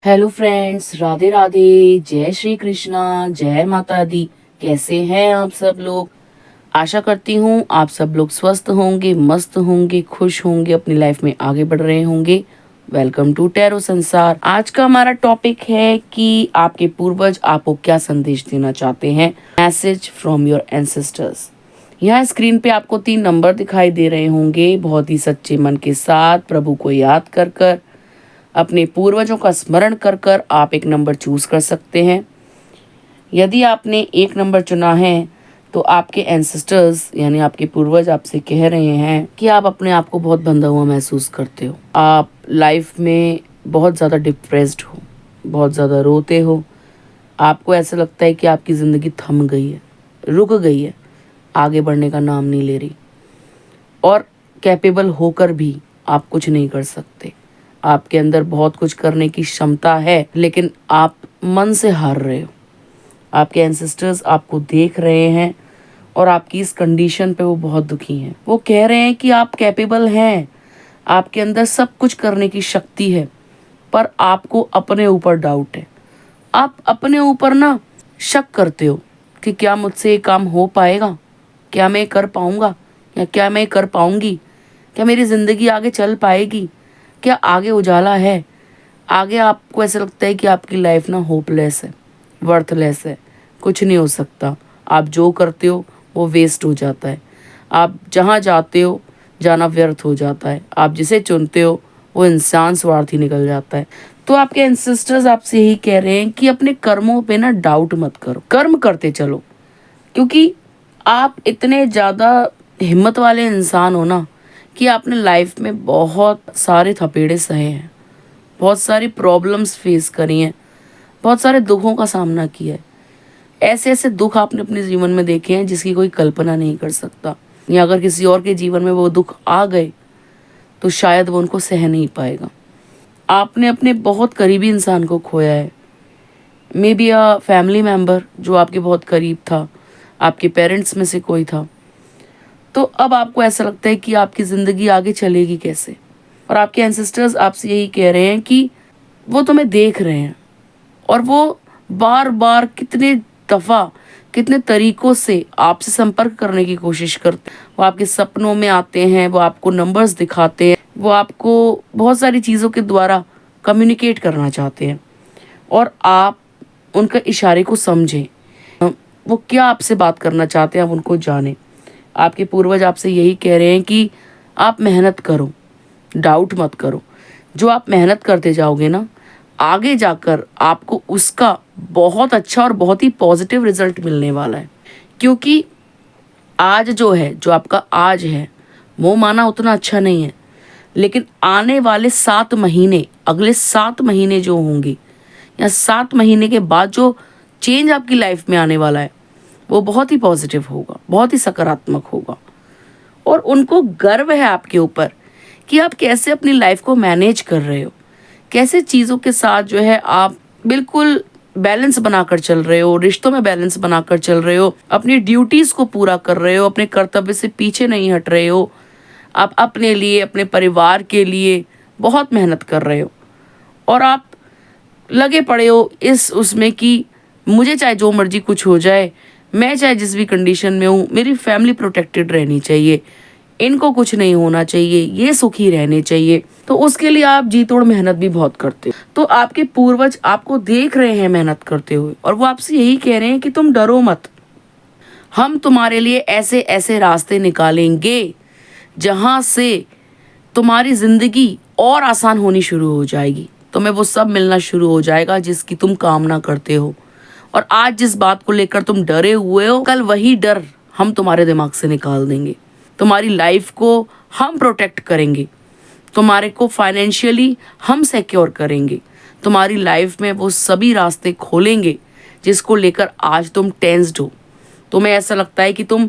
Hello friends, Radhe Radhe. जय श्री कृष्णा, जय माता दी। कैसे हैं आप सब लोग? आशा करती हूँ आप सब लोग स्वस्थ होंगे, मस्त होंगे, खुश होंगे, अपनी लाइफ में आगे बढ़ रहे होंगे। वेलकम टू टैरो संसार। आज का हमारा टॉपिक है कि आपके पूर्वज आपको क्या संदेश देना चाहते हैं। Message from your ancestors. यहाँ स्क्रीन पे आपको 3 नंबर दिखाई दे रहे होंगे। बहुत ही सच्चे मन के साथ प्रभु को याद कर कर, अपने पूर्वजों का स्मरण कर कर आप एक नंबर चूज कर सकते हैं। यदि आपने एक नंबर चुना है तो आपके एंसेस्टर्स यानी आपके पूर्वज आपसे कह रहे हैं कि आप अपने आप को बहुत बंधा हुआ महसूस करते हो। आप लाइफ में बहुत ज़्यादा डिप्रेस्ड हो, बहुत ज़्यादा रोते हो। आपको ऐसा लगता है कि आपकी ज़िंदगी थम गई है, रुक गई है, आगे बढ़ने का नाम नहीं ले रही, और कैपेबल होकर भी आप कुछ नहीं कर सकते। आपके अंदर बहुत कुछ करने की क्षमता है, लेकिन आप मन से हार रहे हो। आपके एंसेस्टर्स आपको देख रहे हैं और आपकी इस कंडीशन पे वो बहुत दुखी हैं। वो कह रहे हैं कि आप कैपेबल हैं, आपके अंदर सब कुछ करने की शक्ति है, पर आपको अपने ऊपर डाउट है। आप अपने ऊपर ना शक करते हो कि क्या मुझसे ये काम हो पाएगा, क्या मैं कर पाऊंगा, या क्या मैं कर पाऊंगी, क्या मेरी ज़िंदगी आगे चल पाएगी, क्या आगे उजाला है। आगे आपको ऐसा लगता है कि आपकी लाइफ ना होपलेस है, वर्थलेस है, कुछ नहीं हो सकता। आप जो करते हो वो वेस्ट हो जाता है। आप जहाँ जाते हो जाना व्यर्थ हो जाता है। आप जिसे चुनते हो वो इंसान स्वार्थी निकल जाता है। तो आपके एंसेस्टर्स आपसे यही कह रहे हैं कि अपने कर्मों पे ना डाउट मत करो, कर्म करते चलो। क्योंकि आप इतने ज़्यादा हिम्मत वाले इंसान हो ना कि आपने लाइफ में बहुत सारे थपेड़े सहे हैं, बहुत सारी प्रॉब्लम्स फेस करी हैं, बहुत सारे दुखों का सामना किया है। ऐसे ऐसे दुख आपने अपने जीवन में देखे हैं जिसकी कोई कल्पना नहीं कर सकता। या अगर किसी और के जीवन में वो दुख आ गए तो शायद वो उनको सह नहीं पाएगा। आपने अपने बहुत करीबी इंसान को खोया है, may be a family member जो आपके बहुत करीब था, आपके पेरेंट्स में से कोई था। तो अब आपको ऐसा लगता है कि आपकी ज़िंदगी आगे चलेगी कैसे। और आपके एंसेस्टर्स आपसे यही कह रहे हैं कि वो तुम्हें देख रहे हैं, और वो बार बार कितने दफ़ा, कितने तरीक़ों से आपसे संपर्क करने की कोशिश करते हैं। वो आपके सपनों में आते हैं, वो आपको नंबर्स दिखाते हैं, वो आपको बहुत सारी चीज़ों के द्वारा कम्युनिकेट करना चाहते हैं, और आप उनका इशारे को समझें। वो क्या आपसे बात करना चाहते हैं आप उनको जानें। आपके पूर्वज आपसे यही कह रहे हैं कि आप मेहनत करो, डाउट मत करो। जो आप मेहनत करते जाओगे ना, आगे जाकर आपको उसका बहुत अच्छा और बहुत ही पॉजिटिव रिजल्ट मिलने वाला है। क्योंकि आज जो है, जो आपका आज है, वो माना उतना अच्छा नहीं है, लेकिन आने वाले 7 महीने, अगले 7 महीने जो होंगे, या 7 महीने के बाद जो चेंज आपकी लाइफ में आने वाला है, वो बहुत ही पॉजिटिव होगा, बहुत ही सकारात्मक होगा। और उनको गर्व है आपके ऊपर कि आप कैसे अपनी लाइफ को मैनेज कर रहे हो, कैसे चीज़ों के साथ जो है आप बिल्कुल बैलेंस बनाकर चल रहे हो, रिश्तों में बैलेंस बनाकर चल रहे हो, अपनी ड्यूटीज़ को पूरा कर रहे हो, अपने कर्तव्य से पीछे नहीं हट रहे हो। आप अपने लिए, अपने परिवार के लिए बहुत मेहनत कर रहे हो, और आप लगे पड़े हो इस उसमें कि मुझे चाहे जो मर्जी कुछ हो जाए, मैं चाहे जिस भी कंडीशन में हूँ, मेरी फैमिली प्रोटेक्टेड रहनी चाहिए, इनको कुछ नहीं होना चाहिए, ये सुखी रहने चाहिए। तो उसके लिए आप जी तोड़ मेहनत भी बहुत करते हो। तो आपके पूर्वज आपको देख रहे हैं मेहनत करते हुए, और वो आपसे यही कह रहे हैं कि तुम डरो मत। हम तुम्हारे लिए ऐसे ऐसे रास्ते निकालेंगे जहाँ से तुम्हारी ज़िंदगी और आसान होनी शुरू हो जाएगी। तुम्हें वो सब मिलना शुरू हो जाएगा जिसकी तुम कामना करते हो। और आज जिस बात को लेकर तुम डरे हुए हो, कल वही डर हम तुम्हारे दिमाग से निकाल देंगे। तुम्हारी लाइफ को हम प्रोटेक्ट करेंगे, तुम्हारे को फाइनेंशियली हम सिक्योर करेंगे, तुम्हारी लाइफ में वो सभी रास्ते खोलेंगे जिसको लेकर आज तुम टेंस्ड हो। तुम्हें ऐसा लगता है कि तुम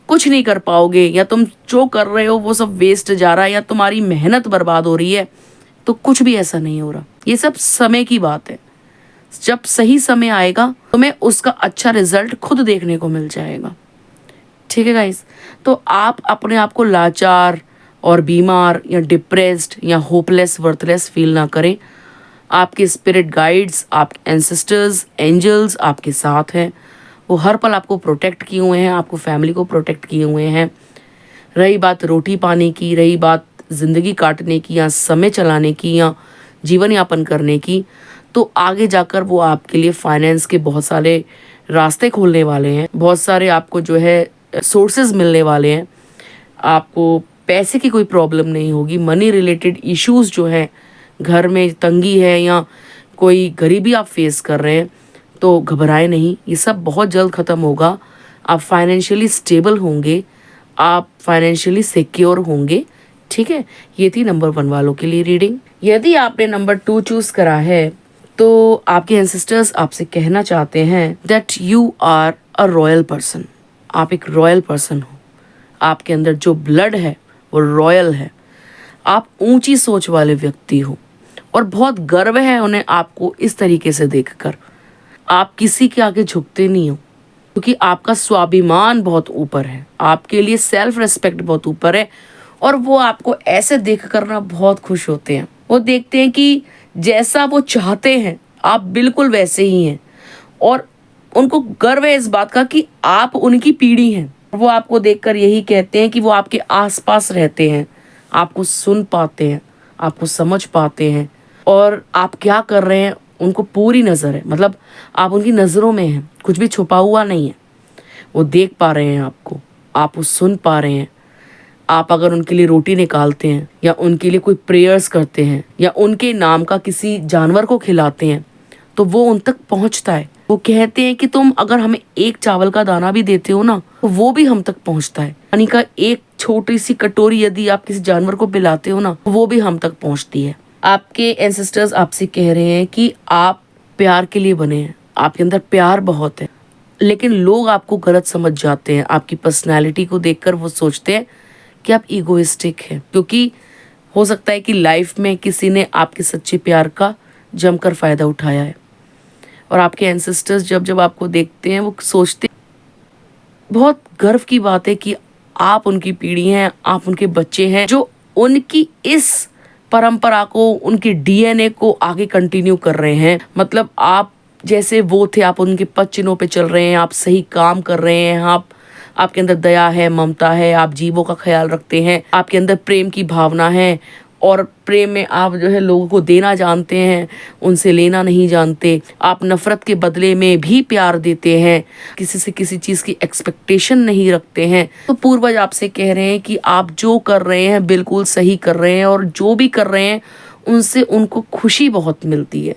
कुछ नहीं कर पाओगे, या तुम जो कर रहे हो वो सब वेस्ट जा रहा है, या तुम्हारी मेहनत बर्बाद हो रही है। तो कुछ भी ऐसा नहीं हो रहा, ये सब समय की बात है। जब सही समय आएगा तुम्हें उसका अच्छा रिजल्ट खुद देखने को मिल जाएगा। ठीक है गाइस। तो आप अपने आप को लाचार और बीमार या डिप्रेस्ड या होपलेस, वर्थलेस फील ना करें। आपके स्पिरिट गाइड्स, आपके एंसेस्टर्स, एंजल्स आपके साथ हैं। वो हर पल आपको प्रोटेक्ट किए हुए हैं, आपको फैमिली को प्रोटेक्ट किए हुए हैं। रही बात रोटी पानी की, रही बात ज़िंदगी काटने की या समय चलाने की या जीवन यापन करने की, तो आगे जाकर वो आपके लिए फाइनेंस के बहुत सारे रास्ते खोलने वाले हैं। बहुत सारे आपको जो है सोर्सेज मिलने वाले हैं। आपको पैसे की कोई प्रॉब्लम नहीं होगी। मनी रिलेटेड इश्यूज जो है, घर में तंगी है या कोई गरीबी आप फेस कर रहे हैं, तो घबराए नहीं, ये सब बहुत जल्द ख़त्म होगा। आप फाइनेंशियली स्टेबल होंगे, आप फाइनेंशियली सिक्योर होंगे। ठीक है, ये थी नंबर 1 वालों के लिए रीडिंग। यदि आपने नंबर 2 चूज करा है तो आपके एंसेस्टर्स आपसे कहना चाहते हैं that you are a royal person. आप एक रॉयल पर्सन हो, आपके अंदर जो ब्लड है वो रॉयल है। आप ऊंची सोच वाले व्यक्ति हो और बहुत गर्व है उन्हें आपको इस तरीके से देखकर। आप किसी के आगे झुकते नहीं हो क्योंकि आपका स्वाभिमान बहुत ऊपर है, आपके लिए सेल्फ रेस्पेक्ट बहुत ऊपर है और वो आपको ऐसे देख कर ना बहुत खुश होते हैं। वो देखते हैं कि जैसा वो चाहते हैं आप बिल्कुल वैसे ही हैं और उनको गर्व है इस बात का कि आप उनकी पीढ़ी हैं। वो आपको देखकर यही कहते हैं कि वो आपके आसपास रहते हैं, आपको सुन पाते हैं, आपको समझ पाते हैं और आप क्या कर रहे हैं उनको पूरी नज़र है। मतलब आप उनकी नज़रों में हैं, कुछ भी छुपा हुआ नहीं है। वो देख पा रहे हैं आपको, आप वो सुन पा रहे हैं। आप अगर उनके लिए रोटी निकालते हैं या उनके लिए कोई प्रेयर्स करते हैं या उनके नाम का किसी जानवर को खिलाते हैं तो वो उन तक पहुंचता है। वो कहते हैं कि तुम अगर हमें एक चावल का दाना भी देते हो ना तो वो भी हम तक पहुंचता है। पानी का एक छोटी सी कटोरी यदि आप किसी जानवर को पिलाते हो ना तो वो भी हम तक पहुंचती है। आपके एंसेस्टर्स आपसे कह रहे हैं कि आप प्यार के लिए बने हैं, आपके अंदर प्यार बहुत है, लेकिन लोग आपको गलत समझ जाते हैं। आपकी पर्सनैलिटी को देखकर वो सोचते हैं कि आप ईगोइस्टिक हैं, क्योंकि हो सकता है कि लाइफ में किसी ने आपके सच्चे प्यार का जमकर फ़ायदा उठाया है। और आपके एंसेस्टर्स जब जब आपको देखते हैं वो सोचते, बहुत गर्व की बात है कि आप उनकी पीढ़ी हैं, आप उनके बच्चे हैं जो उनकी इस परंपरा को, उनके डीएनए को आगे कंटिन्यू कर रहे हैं। मतलब आप जैसे वो थे, आप उनके पद चिन्हों पे चल रहे हैं, आप सही काम कर रहे हैं, आपके अंदर दया है, ममता है, आप जीवों का ख्याल रखते हैं, आपके अंदर प्रेम की भावना है और प्रेम में आप जो है लोगों को देना जानते हैं, उनसे लेना नहीं जानते। आप नफरत के बदले में भी प्यार देते हैं, किसी से किसी चीज़ की एक्सपेक्टेशन नहीं रखते हैं। तो पूर्वज आपसे कह रहे हैं कि आप जो कर रहे हैं बिल्कुल सही कर रहे हैं और जो भी कर रहे हैं उनसे उनको खुशी बहुत मिलती है।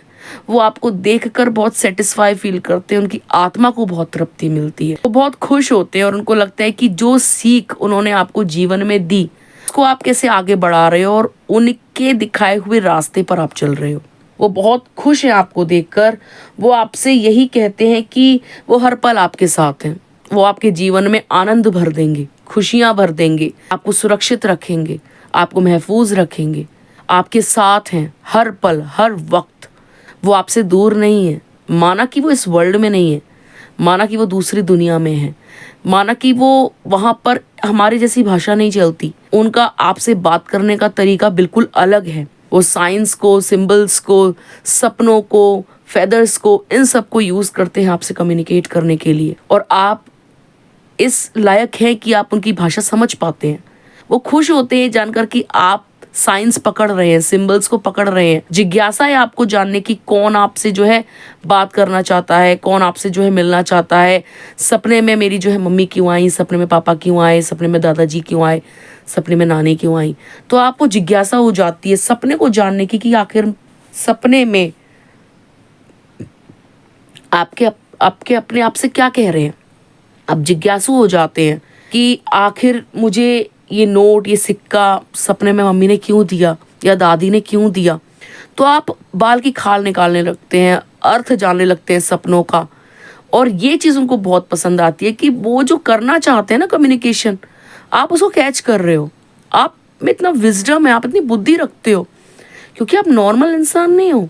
वो आपको देखकर बहुत सेटिस्फाई फील करते हैं, उनकी आत्मा को बहुत तृप्ति मिलती है, वो बहुत खुश होते हैं और उनको लगता है कि जो सीख उन्होंने आपको जीवन में दी उसको आप कैसे आगे बढ़ा रहे हो और उनके दिखाए हुए रास्ते पर आप चल रहे हो। वो बहुत खुश हैं आपको देखकर। वो आपसे यही कहते हैं कि वो हर पल आपके साथ हैं, वो आपके जीवन में आनंद भर देंगे, खुशियां भर देंगे, आपको सुरक्षित रखेंगे, आपको महफूज रखेंगे, आपके साथ हैं हर पल हर वक्त। वो आपसे दूर नहीं है, माना कि वो इस वर्ल्ड में नहीं है, माना कि वो दूसरी दुनिया में है, माना कि वो वहाँ पर हमारी जैसी भाषा नहीं चलती, उनका आपसे बात करने का तरीका बिल्कुल अलग है। वो साइंस को, सिंबल्स को, सपनों को, फेदर्स को, इन सब को यूज़ करते हैं आपसे कम्युनिकेट करने के लिए और आप इस लायक हैं कि आप उनकी भाषा समझ पाते हैं। वो खुश होते हैं जानकर कि आप साइंस पकड़ रहे हैं, सिंबल्स को पकड़ रहे हैं। जिज्ञासा है आपको जानने की कौन आपसे जो है बात करना चाहता है, कौन आपसे जो है मिलना चाहता है। सपने में मेरी जो है मम्मी क्यों आई, सपने में पापा क्यों आए, सपने में दादाजी क्यों आए, सपने में नानी क्यों आई। तो आपको जिज्ञासा हो जाती है सपने को जानने की कि आखिर सपने में आपके अपने आप से क्या कह रहे हैं। आप जिज्ञासु हो जाते हैं कि आखिर मुझे ये नोट, ये सिक्का सपने में मम्मी ने क्यों दिया या दादी ने क्यों दिया। तो आप बाल की खाल निकालने लगते हैं, अर्थ जानने लगते हैं सपनों का। और ये चीज़ उनको बहुत पसंद आती है कि वो जो करना चाहते हैं ना कम्युनिकेशन, आप उसको कैच कर रहे हो, आप में इतना विजडम है, आप इतनी बुद्धि रखते हो, क्योंकि आप नॉर्मल इंसान नहीं हो,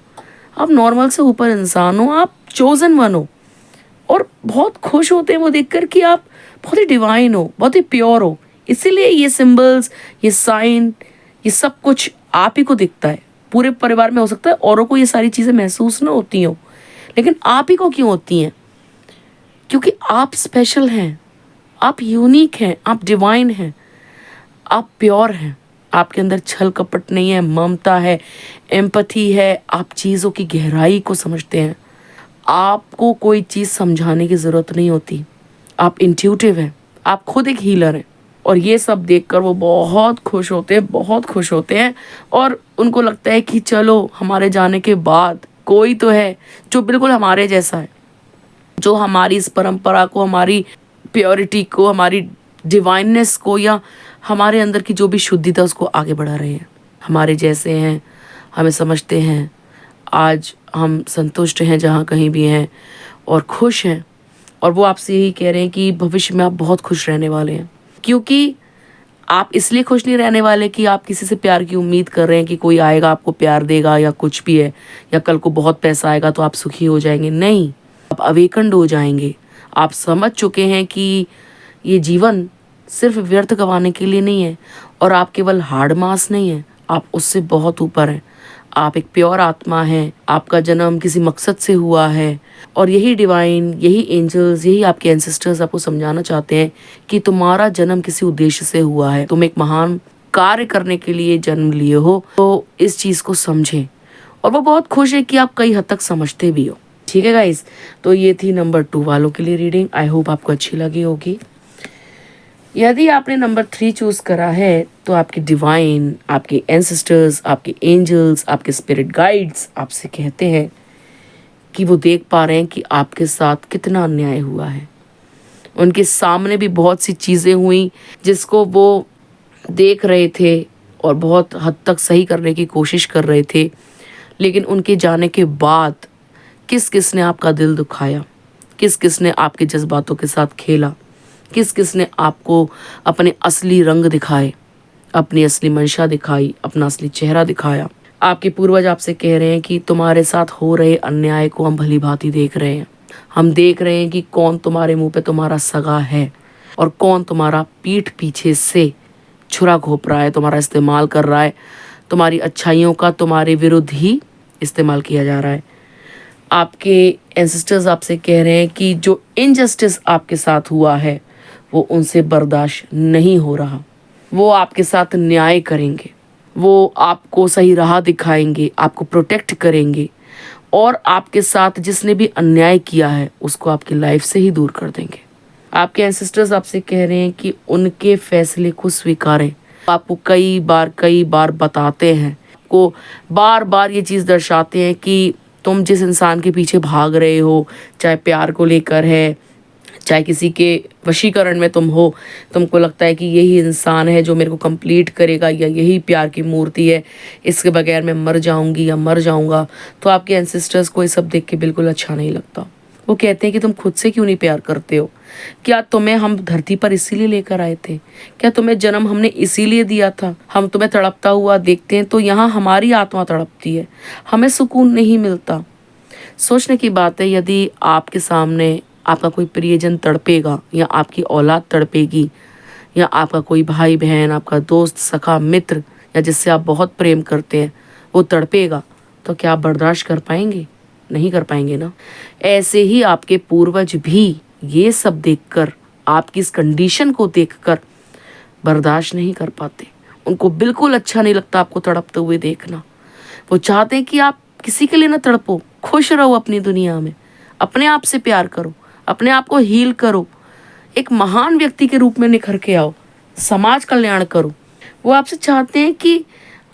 आप नॉर्मल से ऊपर इंसान हो, आप चोजन वन हो। और बहुत खुश होते हैं वो देखकर कि आप बहुत ही डिवाइन हो, बहुत ही प्योर हो। इसीलिए ये सिंबल्स, ये साइन, ये सब कुछ आप ही को दिखता है, पूरे परिवार में हो सकता है औरों को ये सारी चीज़ें महसूस ना होती हों, लेकिन आप ही को क्यों होती हैं? क्योंकि आप स्पेशल हैं, आप यूनिक हैं, आप डिवाइन हैं, आप प्योर हैं। आपके अंदर छल कपट नहीं है, ममता है, एम्पैथी है, आप चीज़ों की गहराई को समझते हैं। आपको कोई चीज़ समझाने की ज़रूरत नहीं होती, आप इंट्यूटिव हैं, आप खुद एक हीलर हैं। और ये सब देखकर वो बहुत खुश होते हैं, बहुत खुश होते हैं, और उनको लगता है कि चलो हमारे जाने के बाद कोई तो है जो बिल्कुल हमारे जैसा है, जो हमारी इस परंपरा को, हमारी प्योरिटी को, हमारी डिवाइननेस को, या हमारे अंदर की जो भी शुद्धिता उसको आगे बढ़ा रहे हैं, हमारे जैसे हैं, हमें समझते हैं। आज हम संतुष्ट हैं जहाँ कहीं भी हैं और खुश हैं, और वो आपसे यही कह रहे हैं कि भविष्य में आप बहुत खुश रहने वाले हैं। क्योंकि आप इसलिए खुश नहीं रहने वाले कि आप किसी से प्यार की उम्मीद कर रहे हैं कि कोई आएगा आपको प्यार देगा या कुछ भी है, या कल को बहुत पैसा आएगा तो आप सुखी हो जाएंगे। नहीं, आप अवेकन्ड हो जाएंगे। आप समझ चुके हैं कि ये जीवन सिर्फ व्यर्थ गंवाने के लिए नहीं है, और आप केवल हार्ड मास नहीं है, आप उससे बहुत ऊपर हैं। आप एक प्योर आत्मा हैं, आपका जन्म किसी मकसद से हुआ है, और यही डिवाइन, यही एंजल्स, यही आपके एंसेस्टर्स आपको समझाना चाहते हैं कि तुम्हारा जन्म किसी उद्देश्य से हुआ है, तुम एक महान कार्य करने के लिए जन्म लिए हो। तो इस चीज़ को समझें, और वो बहुत खुश है कि आप कई हद तक समझते भी हो। ठीक है गाइस, तो ये थी नंबर 2 वालों के लिए रीडिंग। आई होप आपको अच्छी लगी होगी। यदि आपने नंबर 3 चूज करा है तो आपके डिवाइन, आपके एंसेस्टर्स, आपके एंजल्स, आपके स्पिरिट गाइड्स आपसे कहते हैं कि वो देख पा रहे हैं कि आपके साथ कितना अन्याय हुआ है। उनके सामने भी बहुत सी चीज़ें हुई जिसको वो देख रहे थे और बहुत हद तक सही करने की कोशिश कर रहे थे, लेकिन उनके जाने के बाद किस किस ने आपका दिल दुखाया, किस किस ने आपके जज्बातों के साथ खेला, किस किस ने आपको अपने असली रंग दिखाए, अपनी असली मंशा दिखाई, अपना असली चेहरा दिखाया। आपके पूर्वज आपसे कह रहे हैं कि तुम्हारे साथ हो रहे अन्याय को हम भली भांति देख रहे हैं। हम देख रहे हैं कि कौन तुम्हारे मुंह पे तुम्हारा सगा है और कौन तुम्हारा पीठ पीछे से छुरा घोंप रहा है, तुम्हारा इस्तेमाल कर रहा है। तुम्हारी अच्छाइयों का तुम्हारे विरुद्ध ही इस्तेमाल किया जा रहा है। आपके एंसेस्टर्स आपसे कह रहे हैं कि जो इनजस्टिस आपके साथ हुआ है वो उनसे बर्दाश्त नहीं हो रहा। वो आपके साथ न्याय करेंगे, वो आपको सही राह दिखाएंगे, आपको प्रोटेक्ट करेंगे, और आपके साथ जिसने भी अन्याय किया है उसको आपकी लाइफ से ही दूर कर देंगे। आपके एंसेस्टर्स आपसे कह रहे हैं कि उनके फैसले को स्वीकारें। आपको कई बार बताते हैं, को बार बार ये चीज़ दर्शाते हैं कि तुम जिस इंसान के पीछे भाग रहे हो, चाहे प्यार को लेकर है, चाहे किसी के वशीकरण में तुम हो, तुमको लगता है कि यही इंसान है जो मेरे को कंप्लीट करेगा, या यही प्यार की मूर्ति है, इसके बगैर मैं मर जाऊंगी या मर जाऊंगा, तो आपके एंसेस्टर्स को ये सब देख के बिल्कुल अच्छा नहीं लगता। वो कहते हैं कि तुम खुद से क्यों नहीं प्यार करते हो? क्या तुम्हें हम धरती पर इसीलिए लेकर आए थे? क्या तुम्हें जन्म हमने इसीलिए दिया था? हम तुम्हें तड़पता हुआ देखते हैं तो यहाँ हमारी आत्मा तड़पती है, हमें सुकून नहीं मिलता। सोचने की बात है, यदि आपके सामने आपका कोई प्रियजन तड़पेगा, या आपकी औलाद तड़पेगी, या आपका कोई भाई बहन, आपका दोस्त, सखा, मित्र, या जिससे आप बहुत प्रेम करते हैं वो तड़पेगा, तो क्या आप बर्दाश्त कर पाएंगे? नहीं कर पाएंगे ना। ऐसे ही आपके पूर्वज भी ये सब देखकर, आपकी इस कंडीशन को देखकर बर्दाश्त नहीं कर पाते। उनको बिल्कुल अच्छा नहीं लगता आपको तड़पते हुए देखना। वो चाहते हैं कि आप किसी के लिए ना तड़पो, खुश रहो अपनी दुनिया में, अपने आप से प्यार करो, अपने आप को हील करो, एक महान व्यक्ति के रूप में निखर के आओ, समाज कल्याण करो। वो आपसे चाहते हैं कि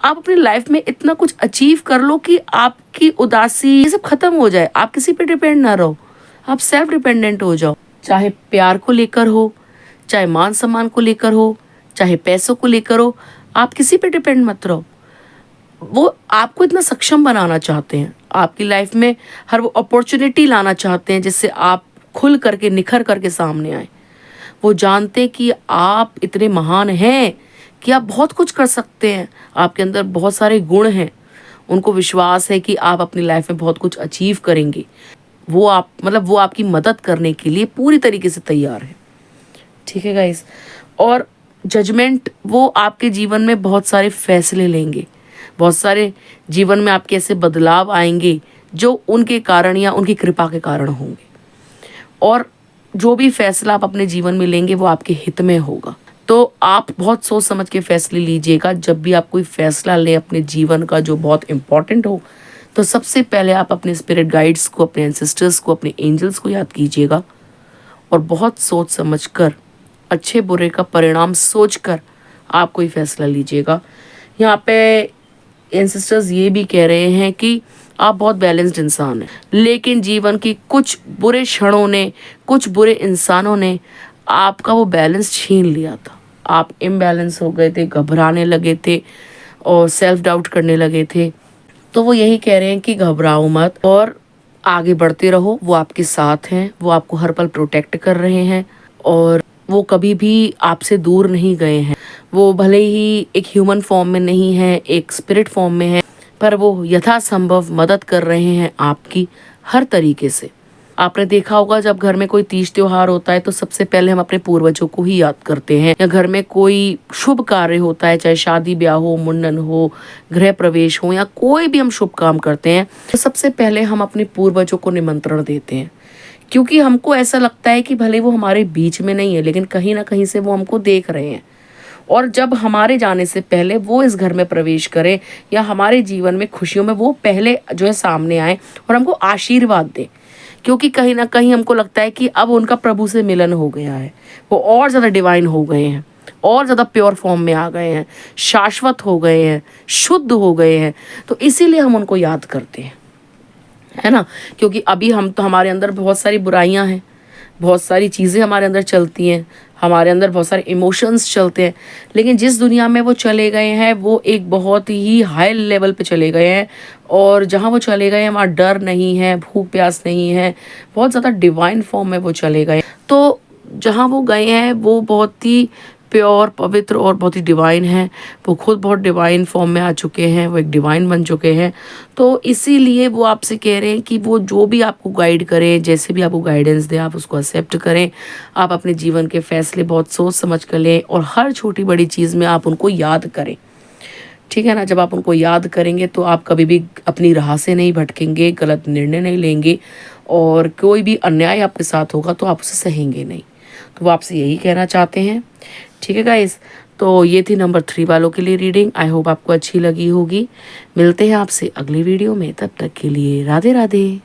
आप अपनी लाइफ में इतना कुछ अचीव कर लो कि आपकी उदासी ये सब खत्म हो जाए, आप किसी पे डिपेंड ना रहो, आप सेल्फ डिपेंडेंट हो जाओ। चाहे प्यार को लेकर हो, चाहे मान सम्मान को लेकर हो, चाहे पैसों को लेकर हो, आप किसी पे डिपेंड मत रहो। वो आपको इतना सक्षम बनाना चाहते हैं, आपकी लाइफ में हर वो अपॉर्चुनिटी लाना चाहते हैं जिससे आप खुल करके, निखर करके सामने आए। वो जानते हैं कि आप इतने महान हैं कि आप बहुत कुछ कर सकते हैं, आपके अंदर बहुत सारे गुण हैं। उनको विश्वास है कि आप अपनी लाइफ में बहुत कुछ अचीव करेंगे। वो आपकी मदद करने के लिए पूरी तरीके से तैयार है। ठीक है गाइस। और जजमेंट, वो आपके जीवन में बहुत सारे फैसले लेंगे, बहुत सारे जीवन में आपके ऐसे बदलाव आएंगे जो उनके कारण या उनकी कृपा के कारण होंगे, और जो भी फैसला आप अपने जीवन में लेंगे वो आपके हित में होगा। तो आप बहुत सोच समझ के फैसले लीजिएगा। जब भी आप कोई फैसला लें अपने जीवन का जो बहुत इंपॉर्टेंट हो, तो सबसे पहले आप अपने स्पिरिट गाइड्स को, अपने एंसेस्टर्स को, अपने एंजल्स को याद कीजिएगा और बहुत सोच समझ कर, अच्छे बुरे का परिणाम सोच कर आप कोई फैसला लीजिएगा। यहाँ पे एंसेस्टर्स ये भी कह रहे हैं कि आप बहुत बैलेंस्ड इंसान हैं, लेकिन जीवन की कुछ बुरे क्षणों ने, कुछ बुरे इंसानों ने आपका वो बैलेंस छीन लिया था। आप इम्बैलेंस हो गए थे, घबराने लगे थे और सेल्फ डाउट करने लगे थे। तो वो यही कह रहे हैं कि घबराओ मत और आगे बढ़ते रहो। वो आपके साथ हैं, वो आपको हर पल प्रोटेक्ट कर रहे हैं और वो कभी भी आपसे दूर नहीं गए हैं। वो भले ही एक ह्यूमन फॉर्म में नहीं है, एक स्पिरिट फॉर्म में है, पर वो यथासंभव मदद कर रहे हैं आपकी हर तरीके से। आपने देखा होगा जब घर में कोई तीज त्योहार होता है तो सबसे पहले हम अपने पूर्वजों को ही याद करते हैं, या घर में कोई शुभ कार्य होता है, चाहे शादी ब्याह हो, मुंडन हो, गृह प्रवेश हो, या कोई भी हम शुभ काम करते हैं, तो सबसे पहले हम अपने पूर्वजों को निमंत्रण देते हैं, क्योंकि हमको ऐसा लगता है कि भले वो हमारे बीच में नहीं है, लेकिन कहीं ना कहीं से वो हमको देख रहे हैं। और जब हमारे जाने से पहले वो इस घर में प्रवेश करें या हमारे जीवन में खुशियों में वो पहले जो है सामने आए और हमको आशीर्वाद दें, क्योंकि कहीं ना कहीं हमको लगता है कि अब उनका प्रभु से मिलन हो गया है, वो और ज़्यादा डिवाइन हो गए हैं, और ज़्यादा प्योर फॉर्म में आ गए हैं, शाश्वत हो गए हैं, शुद्ध हो गए हैं। तो इसीलिए हम उनको याद करते हैं, है ना। क्योंकि अभी हम तो, हमारे अंदर बहुत सारी बुराइयां हैं, बहुत सारी चीज़ें हमारे अंदर चलती हैं, हमारे अंदर बहुत सारे इमोशंस चलते हैं, लेकिन जिस दुनिया में वो चले गए हैं वो एक बहुत ही हाई लेवल पे चले गए हैं, और जहाँ वो चले गए हैं वहाँ डर नहीं है, भूख प्यास नहीं है, बहुत ज़्यादा डिवाइन फॉर्म में वो चले गए। तो जहाँ वो गए हैं वो बहुत ही प्योर, पवित्र और बहुत ही डिवाइन है। वो खुद बहुत डिवाइन फॉर्म में आ चुके हैं, वो एक डिवाइन बन चुके हैं। तो इसीलिए वो आपसे कह रहे हैं कि वो जो भी आपको गाइड करें, जैसे भी आपको गाइडेंस दे, आप उसको एक्सेप्ट करें। आप अपने जीवन के फैसले बहुत सोच समझ कर लें और हर छोटी बड़ी चीज़ में आप उनको याद करें, ठीक है ना। जब आप उनको याद करेंगे तो आप कभी भी अपनी राह से नहीं भटकेंगे, गलत निर्णय नहीं लेंगे, और कोई भी अन्याय आपके साथ होगा तो आप उसे सहेंगे नहीं। तो वो आपसे यही कहना चाहते हैं, ठीक है गाइस। तो ये थी नंबर 3 वालों के लिए रीडिंग। आई होप आपको अच्छी लगी होगी। मिलते हैं आपसे अगली वीडियो में, तब तक के लिए राधे राधे।